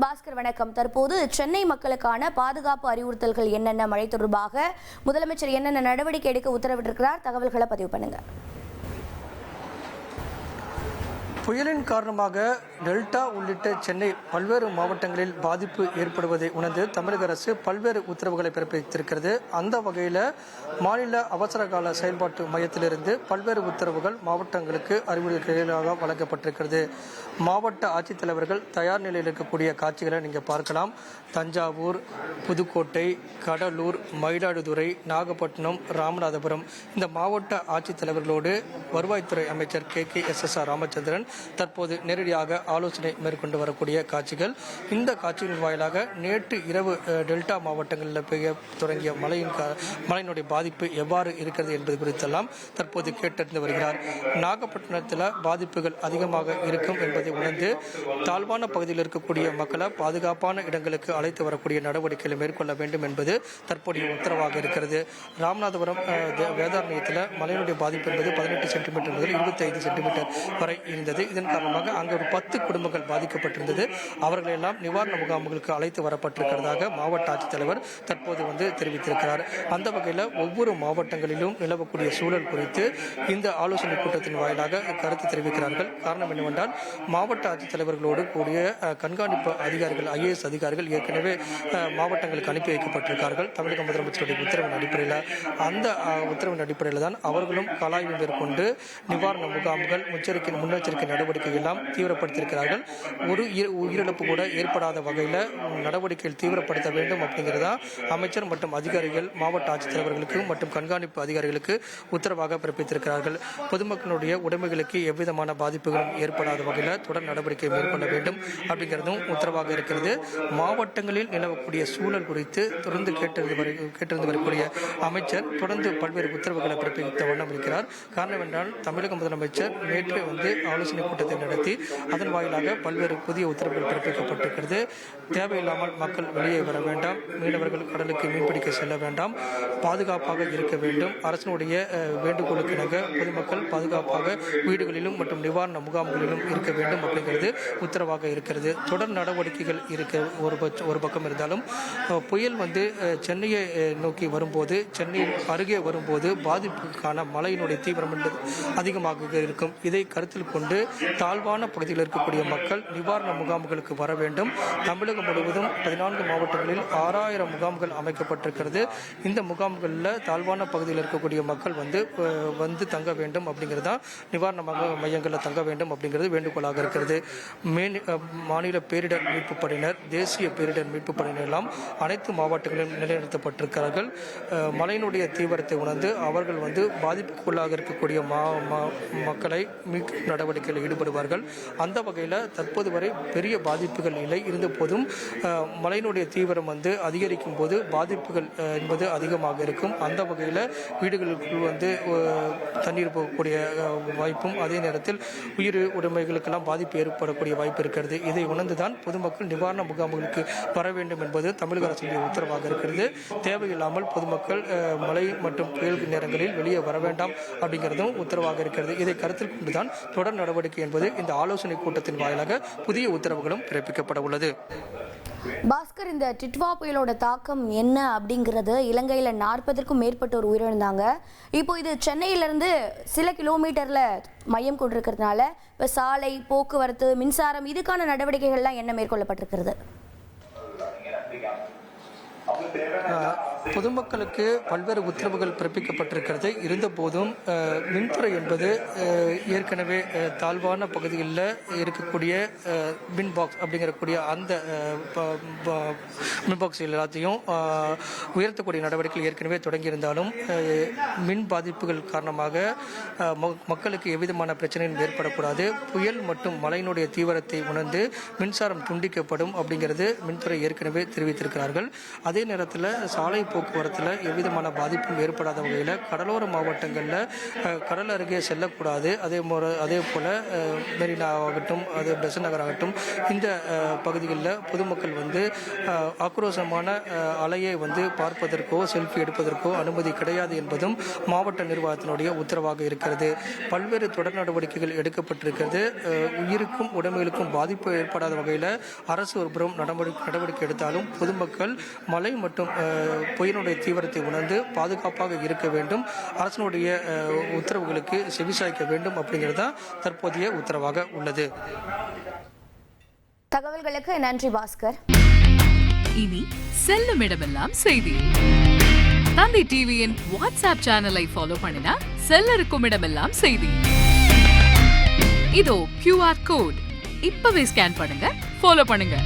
பாஸ்கர் வணக்கம். தற்போது சென்னை மக்களுக்கான பாதுகாப்பு அறிவுறுத்தல்கள் என்னென்ன, மழை தொடர்பாக முதலமைச்சர் என்னென்ன நடவடிக்கை எடுக்க உத்தரவிட்டிருக்கிறார், தகவல்களை பதிவு பண்ணுங்க. புயலின் காரணமாக டெல்டா உள்ளிட்ட சென்னை பல்வேறு மாவட்டங்களில் பாதிப்பு ஏற்படுவதை உணர்ந்து தமிழக அரசு பல்வேறு உத்தரவுகளை பிறப்பித்திருக்கிறது. அந்த வகையில் மாநில அவசர கால செயல்பாட்டு மையத்திலிருந்து பல்வேறு உத்தரவுகள் மாவட்டங்களுக்கு அறிவுறுத்தலாக வழங்கப்பட்டிருக்கிறது. மாவட்ட ஆட்சித்தலைவர்கள் தயார் நிலையில் இருக்கக்கூடிய காட்சிகளை நீங்கள் பார்க்கலாம். தஞ்சாவூர், புதுக்கோட்டை, கடலூர், மயிலாடுதுறை, நாகப்பட்டினம், ராமநாதபுரம் இந்த மாவட்ட ஆட்சித்தலைவர்களோடு வருவாய்த்துறை அமைச்சர் KKSSR ராமச்சந்திரன் தற்போது நேரடியாக ஆலோசனை மேற்கொண்டு வரக்கூடிய காட்சிகள். இந்த காட்சியின் வாயிலாக நேற்று இரவு டெல்டா மாவட்டங்களில் பெய்ய தொடங்கிய மழையினுடைய பாதிப்பு எவ்வாறு இருக்கிறது என்பது குறித்தெல்லாம் தற்போது கேட்டறிந்து வருகிறார். நாகப்பட்டினத்தில் பாதிப்புகள் அதிகமாக இருக்கும் என்பதை உணர்ந்து தாழ்வான பகுதியில் இருக்கக்கூடிய மக்களை பாதுகாப்பான இடங்களுக்கு அழைத்து வரக்கூடிய நடவடிக்கைகளை மேற்கொள்ள வேண்டும் என்பது தற்போதைய உத்தரவாக இருக்கிறது. ராமநாதபுரம் வேதாரண்யத்தில் மழையினுடைய பாதிப்பு என்பது 18 சென்டிமீட்டர் முதல் 25 சென்டிமீட்டர் வரை இருந்தது. இதன் காரணமாக அங்கு ஒரு 10 குடும்பங்கள் பாதிக்கப்பட்டிருந்தது. அவர்களெல்லாம் நிவாரண முகாம்களுக்கு அழைத்து வரப்பட்டிருக்கிறதாக மாவட்ட ஆட்சித்தலைவர் தற்போது தெரிவித்திருக்கிறார். அந்த வகையில் ஒவ்வொரு மாவட்டங்களிலும் நிலவக்கூடிய சூழல் குறித்து இந்த ஆலோசனை கூட்டத்தின் வாயிலாக கருத்து தெரிவிக்கிறார்கள். காரணம் என்னவென்றால் மாவட்ட ஆட்சித்தலைவர்களோடு கூடிய கண்காணிப்பு அதிகாரிகள், IAS அதிகாரிகள் ஏற்கனவே மாவட்டங்களுக்கு அனுப்பி வைக்கப்பட்டிருக்கிறார்கள். தமிழக முதலமைச்சருடைய உத்தரவின் அடிப்படையில் அந்த உத்தரவின் அடிப்படையில் தான் அவர்களும் கலாய்வு மேற்கொண்டு நிவாரண முகாம்கள், முன்னெச்சரிக்கை நடவடிக்கை எல்லாம் தீவிரப்படுத்தியிருக்கிறார்கள். ஒரு உயிரிழப்பு கூட ஏற்படாத வகையில் நடவடிக்கைகள் தீவிரப்படுத்த வேண்டும் அப்படிங்கிறதா அமைச்சர் மற்றும் அதிகாரிகள் மாவட்ட ஆட்சித்தலைவர்களுக்கு மற்றும் கண்காணிப்பு அதிகாரிகளுக்கு உத்தரவாக பிறப்பித்திருக்கிறார்கள். பொதுமக்களுடைய உடைமைகளுக்கு எவ்விதமான பாதிப்புகளும் ஏற்படாத வகையில் தொடர் நடவடிக்கை மேற்கொள்ள வேண்டும் அப்படிங்கிறதும் உத்தரவாக இருக்கிறது. மாவட்டங்களில் நிலவக்கூடிய சூழல் குறித்து தொடர்ந்து கேட்டிருந்து வரக்கூடிய அமைச்சர் தொடர்ந்து பல்வேறு உத்தரவுகளை பிறப்பித்த வண்ணம் இருக்கிறார். காரணம் என்றால் தமிழக முதலமைச்சர் நேற்று ஆலோசனை கூட்டத்தை நடத்தி அதன் வாயிலாக பல்வேறு புதிய உத்தரவுகள் பிறப்பிக்கப்பட்டிருக்கிறது. தேவையில்லாமல் மக்கள் வெளியே வர வேண்டாம், மீனவர்கள் கடலுக்கு மீன்பிடிக்க செல்ல வேண்டாம், பாதுகாப்பாக இருக்க வேண்டும், அரசினுடைய வேண்டுகோளுக்கு இணங்க பொதுமக்கள் பாதுகாப்பாக வீடுகளிலும் மற்றும் நிவாரண முகாம்களிலும் இருக்க வேண்டும் அப்படிங்கிறது உத்தரவாக இருக்கிறது. தொடர் நடவடிக்கைகள் இருக்க ஒரு பக்கம் இருந்தாலும் புயல் சென்னையை நோக்கி வரும்போது, சென்னை அருகே வரும்போது பாதிப்புக்கான மழையினுடைய தீவிரம் என்பது அதிகமாக இருக்கும். இதை கருத்தில் கொண்டு தாழ்வான பகுதியில் இருக்கக்கூடிய மக்கள் நிவாரண முகாம்களுக்கு வர வேண்டும். தமிழகம் முழுவதும் 14 மாவட்டங்களில் 6000 முகாம்கள் அமைக்கப்பட்டிருக்கிறது. இந்த முகாம்களில் தாழ்வான பகுதியில் இருக்கக்கூடிய மக்கள் வந்து தங்க வேண்டும் அப்படிங்கிறது தான், நிவாரண மையங்களில் தங்க வேண்டும் அப்படிங்கிறது வேண்டுகோளாக இருக்கிறது. மாநில பேரிடர் மீட்பு படையினர், தேசிய பேரிடர் மீட்பு படையினர் எல்லாம் அனைத்து மாவட்டங்களிலும் நிலைநிறுத்தப்பட்டிருக்கிறார்கள். மழையினுடைய தீவிரத்தை உணர்ந்து அவர்கள் பாதிப்புக்குள்ளாக இருக்கக்கூடிய மக்களை மீட்பு நடவடிக்கையில் ஈடுபடுவார்கள். அந்த வகையில் தற்போது வரை பெரிய பாதிப்புகள் இல்லை. இருந்த போதும் மழையினுடைய தீவிரம் அதிகரிக்கும் போது பாதிப்புகள் என்பது அதிகமாக இருக்கும். அந்த வகையில் வீடுகளுக்குள் தண்ணீர் போகக்கூடிய வாய்ப்பும், அதே நேரத்தில் உயிர் உடைமைகளுக்கெல்லாம் பாதிப்பு ஏற்படக்கூடிய வாய்ப்பு இருக்கிறது. இதை உணர்ந்துதான் பொதுமக்கள் நிவாரண முகாம்களுக்கு வர வேண்டும் என்பது தமிழக அரசுடைய உத்தரவாக இருக்கிறது. தேவையில்லாமல் பொதுமக்கள் மழை மற்றும் புயல் நேரங்களில் வெளியே வர வேண்டாம் அப்படிங்கிறதும் உத்தரவாக இருக்கிறது. இதை கருத்தில் கொண்டுதான் தொடர் நடவடிக்கை என்பது இந்த ஆலோசனை கூட்டத்தின் வாயிலாக புதிய உத்தரவுகளும் பிறப்பிக்கப்பட உள்ளது. பாஸ்கர், இந்த டிட்வா புயலோட தாக்கம் என்ன அப்படிங்கிறது, இலங்கையில் 40க்கும் மேற்பட்டோர் உயிரிழந்தாங்க. இப்போ இது சென்னையிலிருந்து சில கிலோமீட்டர்ல மையம் கொண்டிருக்கிறதுனால இப்போ சாலை, போக்குவரத்து, மின்சாரம் இதுக்கான நடவடிக்கைகள்லாம் என்ன மேற்கொள்ளப்பட்டிருக்கிறது? பொதுமக்களுக்கு பல்வேறு உத்தரவுகள் பிறப்பிக்கப்பட்டிருக்கிறது. இருந்த போதும் மின்துறை என்பது ஏற்கனவே தாழ்வான பகுதிகளில் இருக்கக்கூடிய மின் பாக்ஸ் அப்படிங்கிறக்கூடிய அந்த மின் பாக்ஸ் எல்லாத்தையும் உயர்த்தக்கூடிய நடவடிக்கைகள் ஏற்கனவே தொடங்கியிருந்தாலும் மின் பாதிப்புகள் காரணமாக மக்களுக்கு எவ்விதமான பிரச்சனையும் ஏற்படக்கூடாது, புயல் மற்றும் மழையினுடைய தீவிரத்தை உணர்ந்து மின்சாரம் துண்டிக்கப்படும் அப்படிங்கிறது மின்துறை ஏற்கனவே தெரிவித்திருக்கிறார்கள். அதே நேரத்தில் சாலை போக்குவரத்தில் எவ்விதமான பாதிப்பும் ஏற்படாத வகையில் கடலோர மாவட்டங்களில் கடல் அருகே செல்லக்கூடாது. அதே போல் மெரினா ஆகட்டும், அது பெசன்ட் நகர் ஆகட்டும், இந்த பகுதிகளில் பொதுமக்கள் வந்து ஆக்ரோஷமான அலையை வந்து பார்ப்பதற்கோ செல்ஃபி எடுப்பதற்கோ அனுமதி கிடையாது என்பதும் மாவட்ட நிர்வாகத்தினுடைய உத்தரவாக இருக்கிறது. பல்வேறு தொடர் நடவடிக்கைகள் எடுக்கப்பட்டிருக்கிறது. உயிருக்கும் உடைமைகளுக்கும் பாதிப்பு ஏற்படாத வகையில் அரசு ஒருபுறம் நடவடிக்கை எடுத்தாலும் பொதுமக்கள் மழை மற்றும் புயலுடைய தீவிரத்தை உணர்ந்து பாதுகாப்பாக இருக்க வேண்டும், அரசனுடைய உத்தரவுகளுக்கு செவிசாய்க்க வேண்டும் அப்படிங்கிறது தான் தற்போதைய உத்தரவாக உள்ளது. தகவல்களுக்கு நன்றி பாஸ்கர். இனி செல்லும் இடமெல்லாம் செய்தி. தந்தி டிவியின் வாட்ஸ்அப் சேனலை ஃபாலோ பண்ணினா செல்ல இருக்கும் இடமெல்லாம் செய்தி. இதோ QR கோட் இப்பவே ஸ்கேன் பண்ணுங்க, ஃபாலோ பண்ணுங்க.